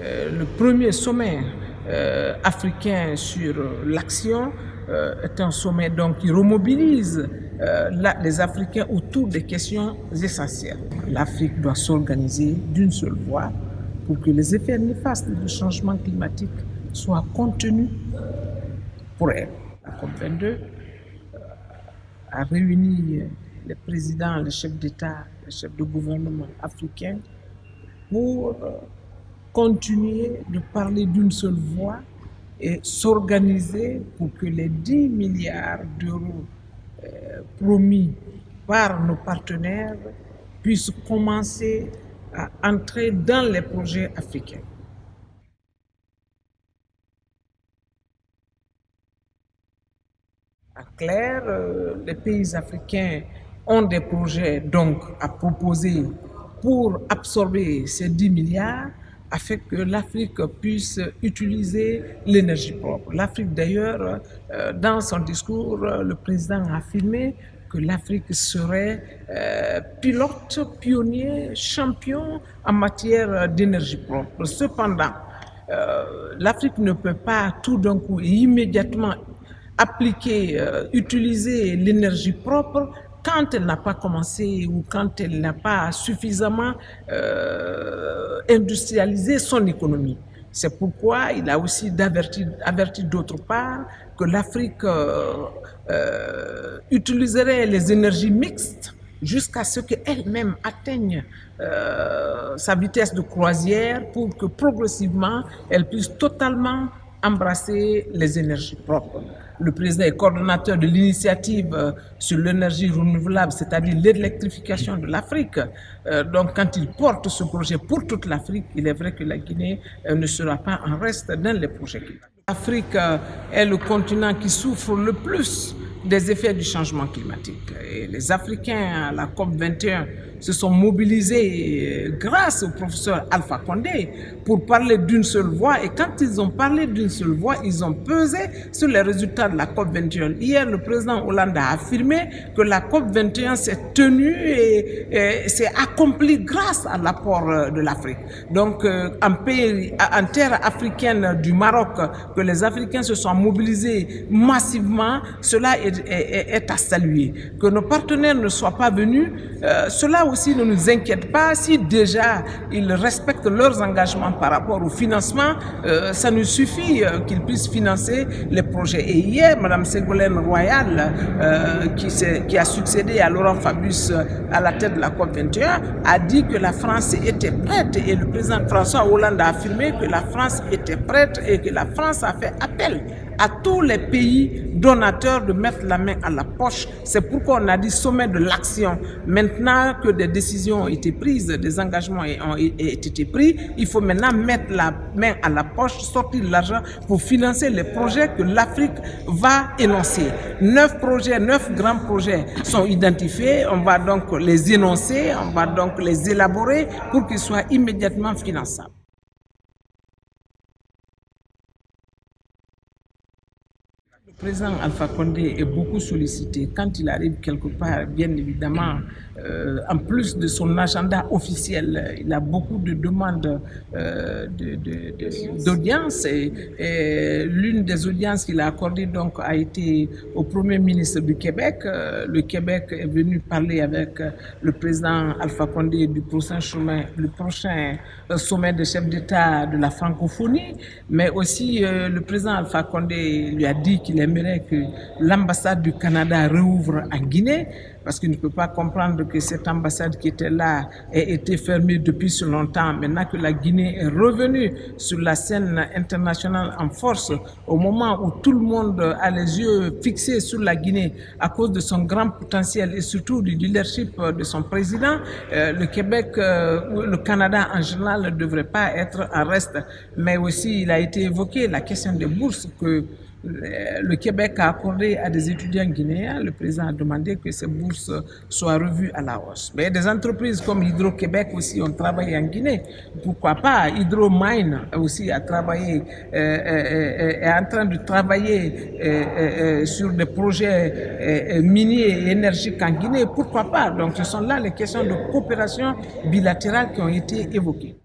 le premier sommet africain sur l'action est un sommet donc qui remobilise les Africains autour des questions essentielles. L'Afrique doit s'organiser d'une seule voix pour que les effets néfastes du changement climatique soient contenus pour elle. La COP22 a réuni les présidents, les chefs d'État, les chefs de gouvernement africains pour continuer de parler d'une seule voix et s'organiser pour que les 10 milliards d'euros promis par nos partenaires puissent commencer à entrer dans les projets africains. En clair, les pays africains ont des projets donc à proposer pour absorber ces 10 milliards afin que l'Afrique puisse utiliser l'énergie propre. L'Afrique d'ailleurs, dans son discours, le président a affirmé que l'Afrique serait pilote, pionnier, champion en matière d'énergie propre. Cependant, l'Afrique ne peut pas tout d'un coup et immédiatement appliquer, utiliser l'énergie propre quand elle n'a pas commencé ou quand elle n'a pas suffisamment industrialisé son économie. C'est pourquoi il a aussi averti d'autre part que l'Afrique utiliserait les énergies mixtes jusqu'à ce qu'elle-même atteigne sa vitesse de croisière pour que progressivement elle puisse totalement embrasser les énergies propres. Le président est coordonnateur de l'initiative sur l'énergie renouvelable, c'est-à-dire l'électrification de l'Afrique. Donc quand il porte ce projet pour toute l'Afrique, il est vrai que la Guinée ne sera pas en reste dans les projets. L'Afrique est le continent qui souffre le plus des effets du changement climatique. Et les Africains à la COP21 se sont mobilisés grâce au professeur Alpha Condé pour parler d'une seule voix. Et quand ils ont parlé d'une seule voix, ils ont pesé sur les résultats de la COP21. Hier, le président Hollande a affirmé que la COP21 s'est tenue et s'est accomplie grâce à l'apport de l'Afrique. Donc, en terre africaine du Maroc, que les Africains se sont mobilisés massivement, cela est à saluer. Que nos partenaires ne soient pas venus, cela aussi ne nous inquiète pas. Si déjà ils respectent leurs engagements par rapport au financement, ça nous suffit qu'ils puissent financer les projets. Et hier, Mme Ségolène Royal, qui a succédé à Laurent Fabius à la tête de la COP21, a dit que la France était prête et le président François Hollande a affirmé que la France était prête et que la France a fait appel à tous les pays donateurs de mettre la main à la poche. C'est pourquoi on a dit sommet de l'action. Maintenant que des décisions ont été prises, des engagements ont été pris, il faut maintenant mettre la main à la poche, sortir de l'argent pour financer les projets que l'Afrique va énoncer. 9 projets, 9 grands projets sont identifiés. On va donc les énoncer, on va donc les élaborer pour qu'ils soient immédiatement finançables. Le président Alpha Condé est beaucoup sollicité quand il arrive quelque part, bien évidemment, en plus de son agenda officiel, il a beaucoup de demandes d'audience et l'une des audiences qu'il a accordées donc a été au Premier ministre du Québec. Le Québec est venu parler avec le président Alpha Condé du prochain sommet des chefs d'État de la francophonie, mais aussi le président Alpha Condé lui a dit qu'il aimerait que l'ambassade du Canada rouvre en Guinée, parce qu'il ne peut pas comprendre que cette ambassade qui était là ait été fermée depuis si longtemps. Maintenant que la Guinée est revenue sur la scène internationale en force, au moment où tout le monde a les yeux fixés sur la Guinée à cause de son grand potentiel et surtout du leadership de son président, le Québec, le Canada en général ne devrait pas être en reste. Mais aussi, il a été évoqué la question des bourses que le Québec a accordé à des étudiants guinéens. Le président a demandé que ces bourses soient revues à la hausse. Mais des entreprises comme Hydro-Québec aussi ont travaillé en Guinée. Pourquoi pas? Hydro-Mine aussi a travaillé, est en train de travailler sur des projets miniers et énergiques en Guinée. Pourquoi pas? Donc ce sont là les questions de coopération bilatérale qui ont été évoquées.